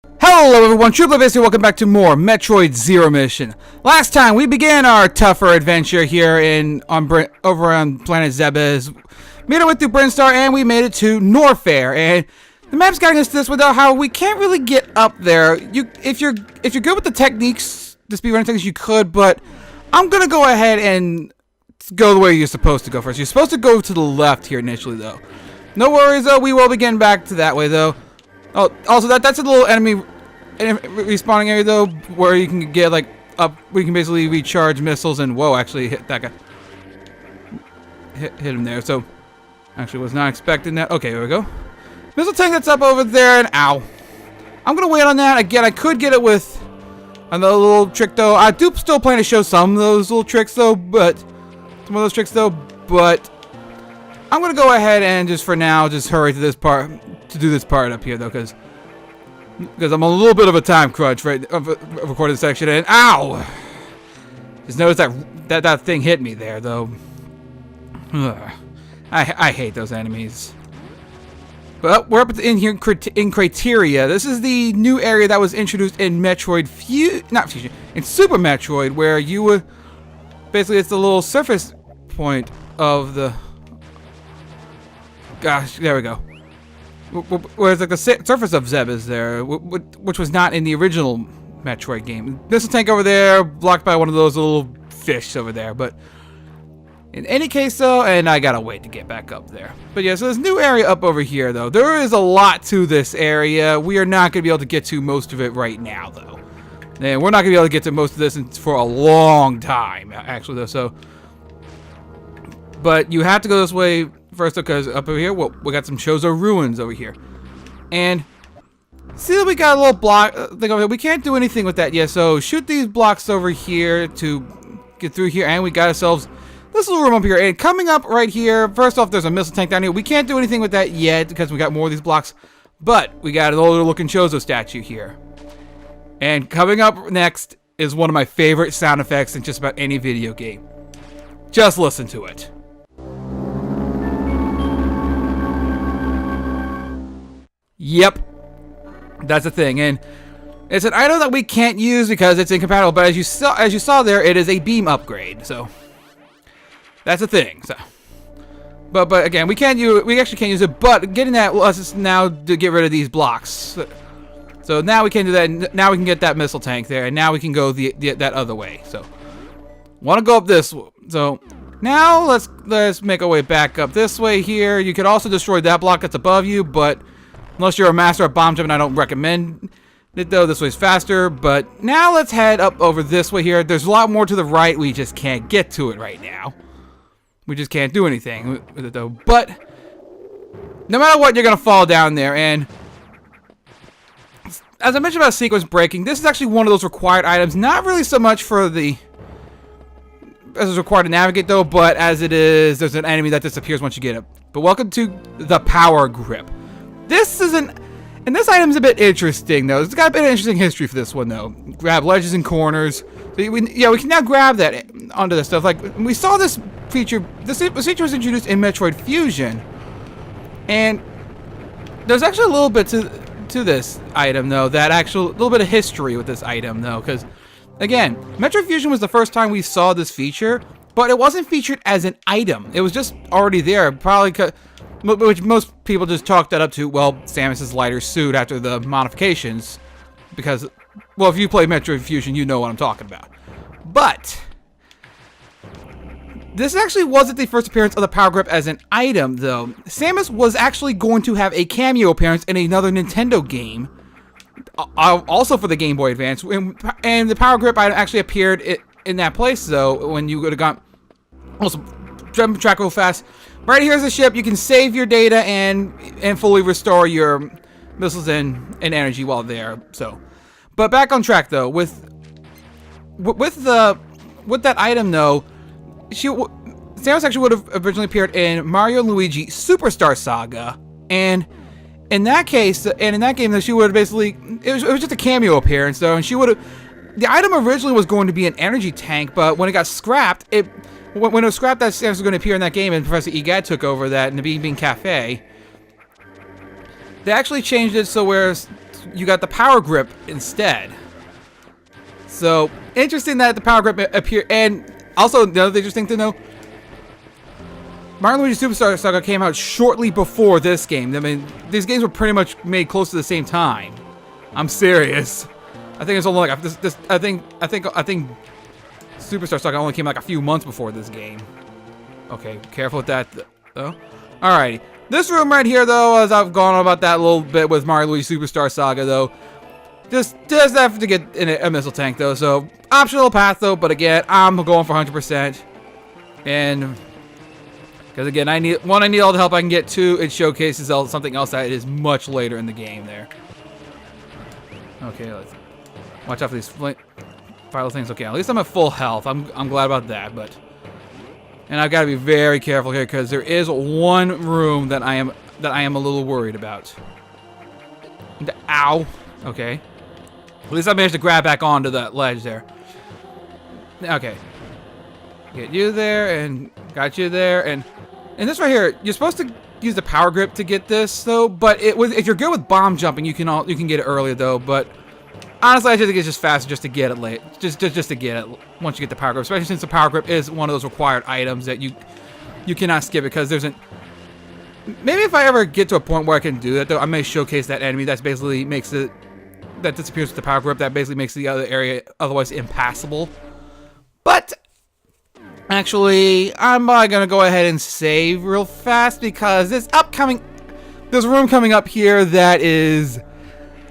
Hello everyone, TrueBlue here, welcome back to more Metroid Zero Mission. Last time we began our tougher adventure here over on planet Zebes. Made our way through Brinstar and we made it to Norfair, and the map's guiding us to this without how we can't really get up there. If you're good with the techniques, the speedrunning techniques, you could, but I'm gonna go ahead and go the way you're supposed to go first. You're supposed to go to the left here initially though. No worries though, we will be getting back to that way though. Oh, also that's a little enemy respawning area though, where you can get like up. We can basically recharge missiles and whoa, actually hit that guy. Hit him there. So actually was not expecting that. Okay, here we go. Missile tank that's up over there, and ow. I'm gonna wait on that again. I could get it with another little trick though. I do still plan to show some of those little tricks though, but I'm gonna go ahead and just for now just hurry to this part. To do this part up here though, because I'm a little bit of a time crunch right of recording this section, and ow! Just notice that thing hit me there though. Ugh. I hate those enemies. But we're up in here in Criteria. This is the new area that was introduced in Metroid in Super Metroid, where you would basically it's the little surface point of the. Gosh, there we go. Where it's like the surface of Zeb is there, which was not in the original Metroid game. Missile tank over there, blocked by one of those little fish over there. But in any case, though, and I gotta wait to get back up there. But yeah, so this new area up over here, though, there is a lot to this area. We are not gonna be able to get to most of it right now, though. And we're not gonna be able to get to most of this for a long time, actually, though. So, but you have to go this way. First, because up over here, well, we got some Chozo ruins over here, and see that we got a little block thing over here. We can't do anything with that yet, so shoot these blocks over here to get through here, and we got ourselves this little room up here. And coming up right here, first off, there's a missile tank down here. We can't do anything with that yet because we got more of these blocks, but we got an older looking Chozo statue here. And coming up next is one of my favorite sound effects in just about any video game. Just listen to it. Yep, that's the thing, and it's an item that we can't use because it's incompatible. But as you saw there, it is a beam upgrade, so that's the thing. So, but again, we actually can't use it. But getting that lets us now to get rid of these blocks. So now we can do that. Now we can get that missile tank there, and now we can go that other way. So, want to go up this? So now let's make our way back up this way here. You could also destroy that block that's above you, but unless you're a master of bomb jumping, I don't recommend it though. This way's faster. But now let's head up over this way here. There's a lot more to the right. We just can't get to it right now. We just can't do anything with it though. But no matter what, you're gonna fall down there. And as I mentioned about sequence breaking, this is actually one of those required items. Not really so much for the as it's required to navigate though, but as it is, there's an enemy that disappears once you get it. But welcome to the power grip. This item's a bit interesting though. It's got a bit of interesting history for this one though. Grab ledges and corners. So we can now grab that onto this stuff. Like we saw this feature. This feature was introduced in Metroid Fusion, and there's actually a little bit to this item though. Little bit of history with this item though, because again, Metroid Fusion was the first time we saw this feature, but it wasn't featured as an item. It was just already there, probably which most people just chalk that up to, well, Samus's lighter suit after the modifications. Because, well, if you play Metroid Fusion, you know what I'm talking about. But this actually wasn't the first appearance of the Power Grip as an item, though. Samus was actually going to have a cameo appearance in another Nintendo game, also for the Game Boy Advance. And the Power Grip item actually appeared in that place, though, when you would have gone. Also, jump track real fast. Right here's the ship. You can save your data and fully restore your missiles and energy while there. So, but back on track though. With that item though, Samus actually would have originally appeared in Mario and Luigi Superstar Saga, and in that case, and in that game though, she would have basically it was just a cameo appearance though, and she would have. The item originally was going to be an energy tank, but when it got scrapped, when it was scrapped, that Samus was going to appear in that game, and Professor Egad took over that in the Bean Bean Cafe. They actually changed it so you got the power grip instead. So interesting that the power grip appeared. And also another interesting thing to know, Mario & Luigi Superstar Saga came out shortly before this game. I mean, these games were pretty much made close to the same time. I'm serious. I think it's only like I think Superstar Saga only came like a few months before this game. Okay, careful with that though. Alrighty. This room right here though, as I've gone on about that a little bit with Mario & Luigi Superstar Saga though, just have to get in a missile tank though. So optional path though, but again, I'm going for 100%. And because again, I need all the help I can get. Two, it showcases something else that is much later in the game there. Okay, let's watch out for these vital things. Okay, at least I'm at full health. I'm glad about that, but and I've got to be very careful here because there is one room that I am a little worried about. Ow. Okay. At least I managed to grab back onto that ledge there. Okay. Get you there and got you there and this right here, you're supposed to use the power grip to get this though, but if you're good with bomb jumping, you can get it earlier though, but honestly I just think it's just faster just to get it late. Just to get it once you get the power grip, especially since the power grip is one of those required items that you cannot skip it because there's an maybe if I ever get to a point where I can do that though, I may showcase that enemy that's basically makes it that disappears with the power grip, that basically makes the other area otherwise impassable. But actually, I'm gonna go ahead and save real fast because there's a room coming up here that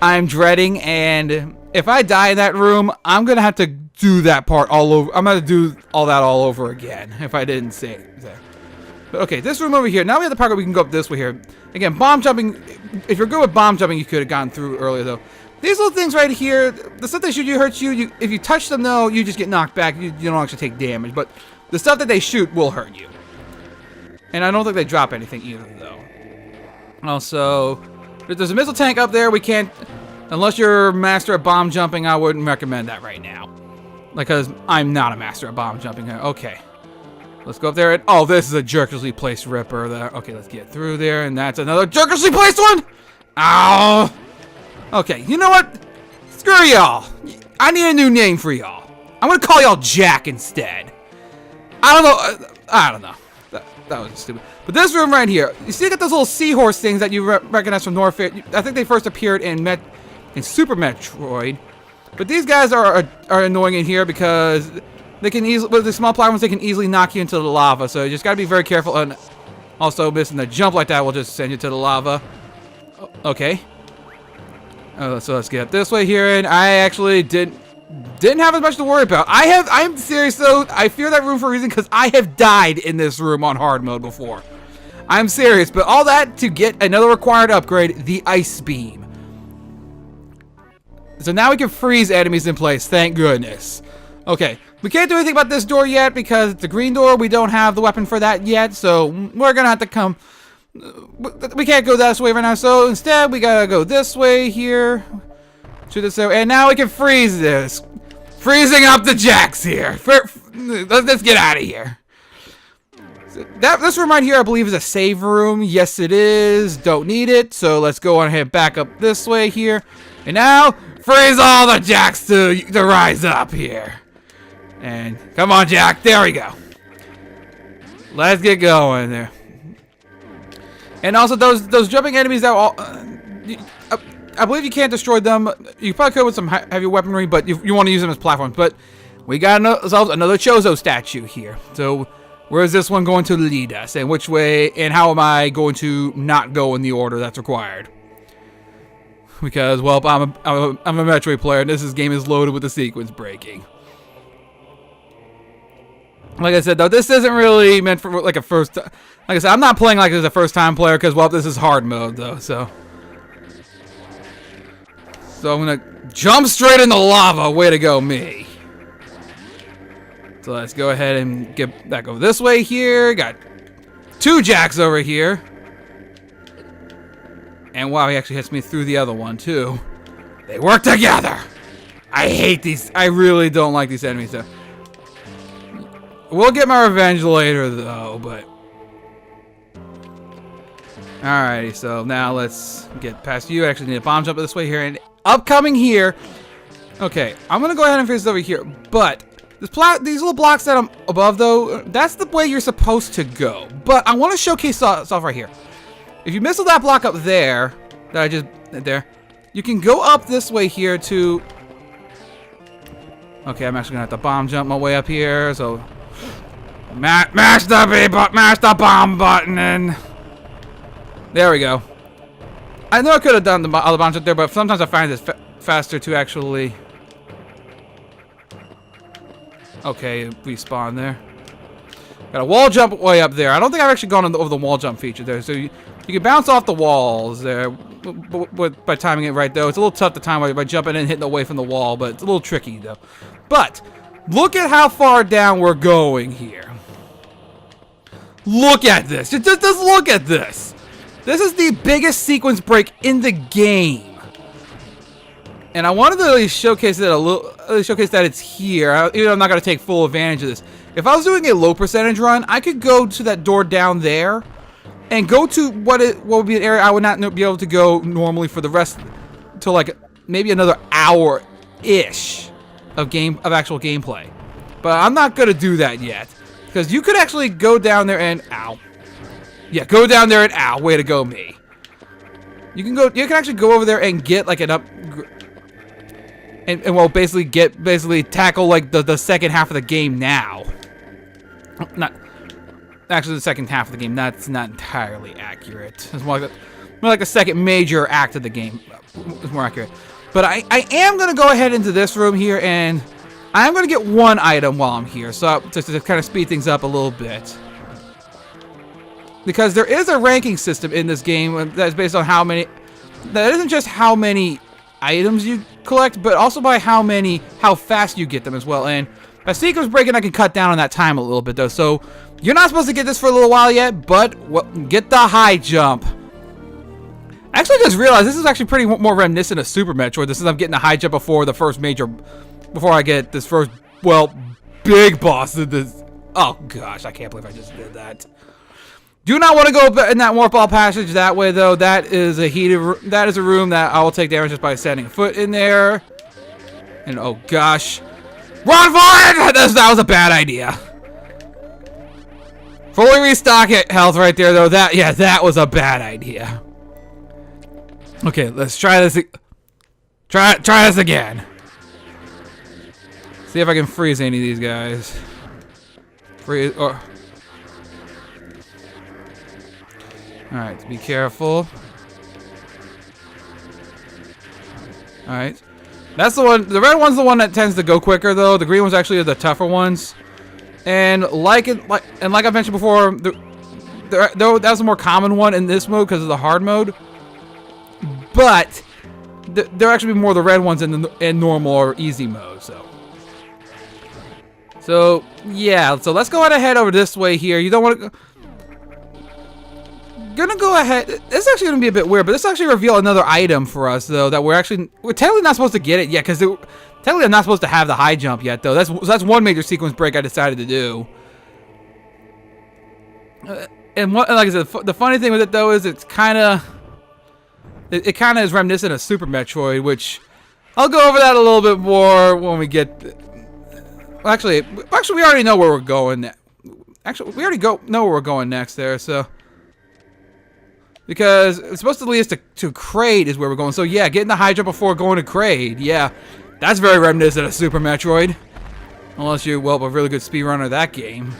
I'm dreading, and if I die in that room, I'm gonna have to do that part all over. I'm gonna do all that all over again if I didn't save there. But okay, this room over here. Now we have the power grip. We can go up this way here. Again, bomb jumping. If you're good with bomb jumping, you could have gotten through earlier though. These little things right here, the stuff they shoot you hurts you. If you touch them though, you just get knocked back. You don't actually take damage, but the stuff that they shoot will hurt you. And I don't think they drop anything either though. Also, there's a missile tank up there. We can't, unless you're master at bomb jumping, I wouldn't recommend that right now. Because I'm not a master at bomb jumping. Okay. Let's go up there and, oh, this is a jerkishly placed ripper there. Okay, let's get through there, and that's another jerkishly placed one! Ow! Okay, you know what? Screw y'all. I need a new name for y'all. I'm gonna call y'all Jack instead. I don't know. That was stupid. But this room right here, you see, got those little seahorse things that you recognize from Norfair. I think they first appeared in Super Metroid. But these guys are annoying in here because they can easily, with the small platforms, they can easily knock you into the lava. So you just gotta be very careful. And also, missing the jump like that will just send you to the lava. Okay. So let's get up this way here, and I actually didn't have as much to worry about. I'm serious though. I fear that room for a reason because I have died in this room on hard mode before. I'm serious, but all that to get another required upgrade, the ice beam. So now we can freeze enemies in place. Thank goodness. Okay, we can't do anything about this door yet because it's a green door. We don't have the weapon for that yet, so we're gonna have to come. We can't go this way right now, so instead we gotta go this way here. Shoot this way, and now we can freeze this. Freezing up the jacks here. Let's get out of here. This room right here, I believe, is a save room. Yes, it is. Don't need it, so let's go on ahead back up this way here. And now, freeze all the jacks to rise up here. And come on, Jack. There we go. Let's get going there. And also those jumping enemies that all, I believe you can't destroy them. You probably could with some heavy weaponry, but you want to use them as platforms. But we got another Chozo statue here. So where is this one going to lead us, and which way, and how am I going to not go in the order that's required? Because, well, I'm a Metroid player, and this game is loaded with the sequence breaking. Like I said, though, this isn't really meant for like a first. Like I said, I'm not playing like this as a first-time player because, well, this is hard mode, though. So I'm gonna jump straight in the lava. Way to go, me. So let's go ahead and get back over this way here. Got two jacks over here. And wow, he actually hits me through the other one, too. They work together. I hate these. I really don't like these enemies, though. We'll get my revenge later, though, but Alrighty, so now let's get past you. I actually need a bomb jump this way here. And upcoming here. Okay, I'm going to go ahead and finish this over here. But these little blocks that I'm above, though, that's the way you're supposed to go. But I want to showcase stuff right here. If you missile that block up there, that I just did there, you can go up this way here to... Okay, I'm actually going to have to bomb jump my way up here, so... Mash the bomb button and... There we go. I know I could have done the other bomb jump there, but sometimes I find it's faster to actually... Okay, respawn there. Got a wall jump way up there. I don't think I've actually gone over the wall jump feature there. So you can bounce off the walls there by timing it right, though. It's a little tough to time by jumping in and hitting away from the wall, but it's a little tricky, though. But look at how far down we're going here. Look at this. Just look at this. This is the biggest sequence break in the game. And I wanted to really showcase it a little, showcase that it's here. Even though I'm not going to take full advantage of this. If I was doing a low percentage run, I could go to that door down there and go to what would be an area I would not be able to go normally for the rest till like maybe another hour-ish of actual gameplay. But I'm not going to do that yet because you could actually go down there and yeah, go down there and way to go, me. You can actually go over there and get like an up. And well, basically tackle like the second half of the game now. Not actually the second half of the game. That's not entirely accurate. It's more like the second major act of the game. It's more accurate. But I am gonna go ahead into this room here, and I'm gonna get one item while I'm here, so just to kind of speed things up a little bit. Because there is a ranking system in this game that's based on how many. That isn't just how many items you collect, but also by how fast you get them as well. And by sequence breaking, I can cut down on that time a little bit, though. So you're not supposed to get this for a little while yet, but get the high jump. I actually just realized this is actually pretty more reminiscent of Super Metroid. This is I'm getting the high jump before I get this first, well, big boss of this. Oh gosh, I can't believe I just did that. Do not want to go in that warp ball passage that way, though. That is a room that I will take damage just by setting a foot in there. And oh gosh, run for it! That was a bad idea. Fully restock health right there, though. That was a bad idea. Okay, let's try this. Try this again. See if I can freeze any of these guys. Freeze or. Alright, be careful. Alright. That's the one. The red one's the one that tends to go quicker, though. The green one's actually the tougher ones. And like I mentioned before, that was a more common one in this mode because of the hard mode. But there actually be more of the red ones in normal or easy mode. So yeah. So let's go ahead over this way here. You don't want to. Gonna go ahead. This is actually gonna be a bit weird, but this actually reveal another item for us, though, that we're technically not supposed to get it yet, because technically I'm not supposed to have the high jump yet, though. That's one major sequence break I decided to do. And like I said, the funny thing with it, though, is it's kind of is reminiscent of Super Metroid, which I'll go over that a little bit more when we get. Well, actually, we already know where we're going. Actually, we already know where we're going next there, so. Because it's supposed to lead us to Kraid is where we're going. So yeah, getting the high jump before going to Kraid. Yeah, that's very reminiscent of Super Metroid. Unless you're, well, a really good speedrunner of that game.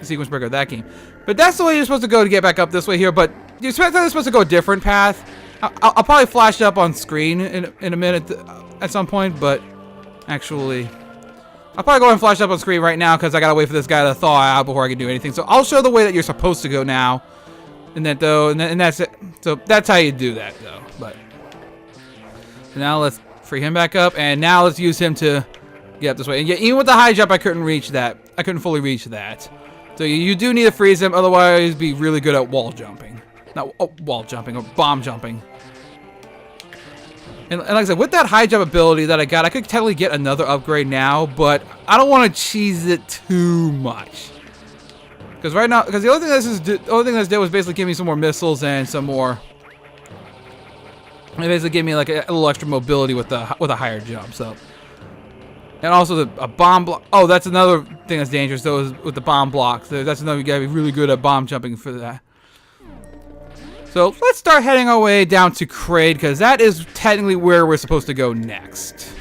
Sequence breaker of that game. But that's the way you're supposed to go to get back up this way here. But you expect that it's supposed to go a different path. I'll probably flash it up on screen in a minute at some point. But actually, I'll probably go ahead and flash it up on screen right now because I gotta wait for this guy to thaw out before I can do anything. So I'll show the way that you're supposed to go now. And that's it. So that's how you do that, though. But now let's free him back up, and now let's use him to get up this way. And yeah, even with the high jump, I couldn't reach that. I couldn't fully reach that. So you do need to freeze him, otherwise be really good at wall jumping. Not wall jumping, or bomb jumping. And like I said, with that high jump ability that I got, I could technically get another upgrade now, but I don't want to cheese it too much. Because right now, because the only thing this did was basically give me some more missiles and some more. It basically gave me like a little extra mobility with a higher jump. So, and also a bomb block. Oh, that's another thing that's dangerous though, is with the bomb blocks. That's another, you gotta be really good at bomb jumping for that. So let's start heading our way down to Kraid, because that is technically where we're supposed to go next.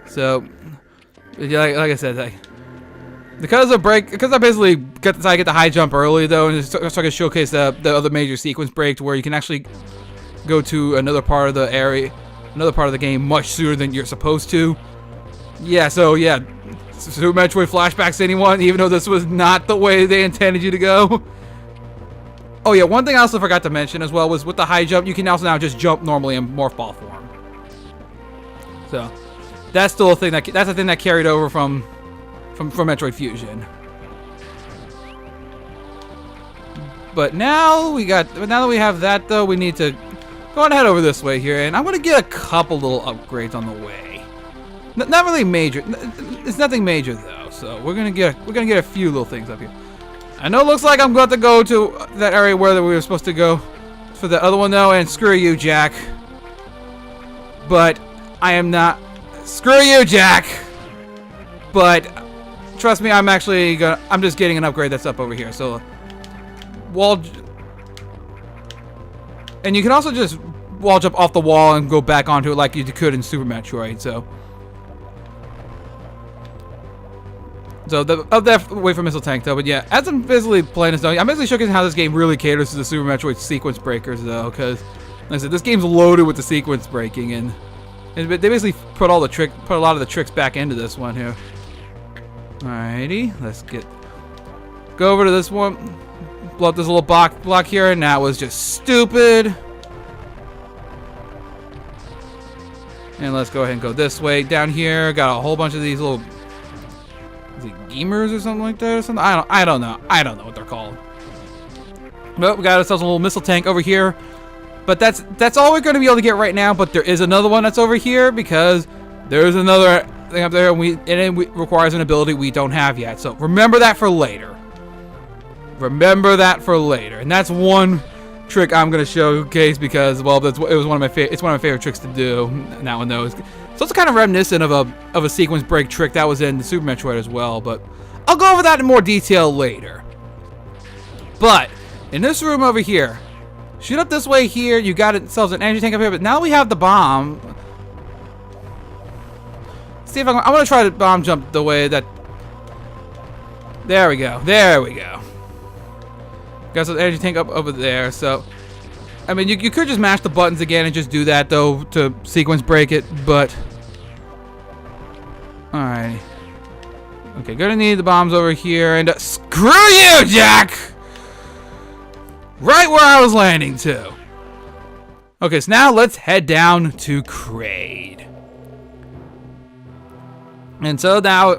So, like I said, because I basically get the high jump early though, and so I can showcase the other major sequence break to where you can actually go to another part of the area, another part of the game much sooner than you're supposed to. Yeah, so yeah, Super Metroid flashbacks to anyone, even though this was not the way they intended you to go. Oh yeah, one thing I also forgot to mention as well was with the high jump, you can also now just jump normally in morph ball form. So that's still a thing that's a thing that carried over from Metroid Fusion. But now that we have that though, we need to go on ahead over this way here, and I'm gonna get a couple little upgrades on the way. Not really major. It's nothing major though, so we're gonna get a few little things up here. I know it looks like I'm going to go to that area where we were supposed to go for the other one though, and screw you, Jack. But I am not. Screw you, Jack. But trust me, I'm just getting an upgrade that's up over here. So wall, and you can also just wall jump off the wall and go back onto it like you could in Super Metroid. So up that way from Missile Tank though, but yeah, as I'm basically playing this though, I'm basically showcasing how this game really caters to the Super Metroid sequence breakers though, because like I said, this game's loaded with the sequence breaking, and they basically put a lot of the tricks back into this one here. Alrighty, let's go over to this one, blow up this little block here, and that was just stupid. And let's go ahead and go this way down here. Got a whole bunch of these little. Is it gamers or something like that or something? I don't know. I don't know what they're called. But we got ourselves a little missile tank over here. But that's all we're going to be able to get right now. But there is another one that's over here because there's another thing up there, and it requires an ability we don't have yet. So remember that for later. Remember that for later. And that's one trick I'm going to showcase because, well, it's one of my favorite tricks to do. That one though. It's also kind of reminiscent of a sequence break trick that was in the Super Metroid as well, but I'll go over that in more detail later. But in this room over here, shoot up this way here, you got yourselves an energy tank up here, but now we have the bomb. See if I'm gonna try to bomb jump the way that. There we go. There we go. Got some energy tank up over there, so. I mean, you could just mash the buttons again and just do that, though, to sequence break it, but. Alright. Okay, gonna need the bombs over here, and screw you, Jack! Right where I was landing, too. Okay, so now let's head down to Kraid. And so now,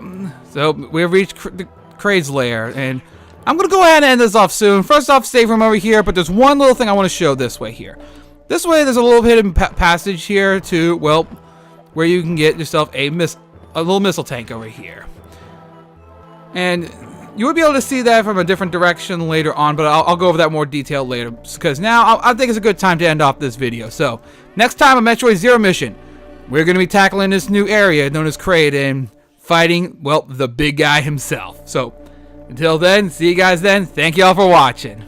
we've reached Kraid's lair, and I'm going to go ahead and end this off soon. First off, save room over here, but there's one little thing I want to show this way here. This way, there's a little hidden passage here to, well, where you can get yourself a little missile tank over here. And you would be able to see that from a different direction later on, but I'll go over that more detail later, because now I think it's a good time to end off this video. So, next time on Metroid Zero Mission, we're going to be tackling this new area known as Kraid and fighting, well, the big guy himself. So, until then, see you guys then. Thank you all for watching.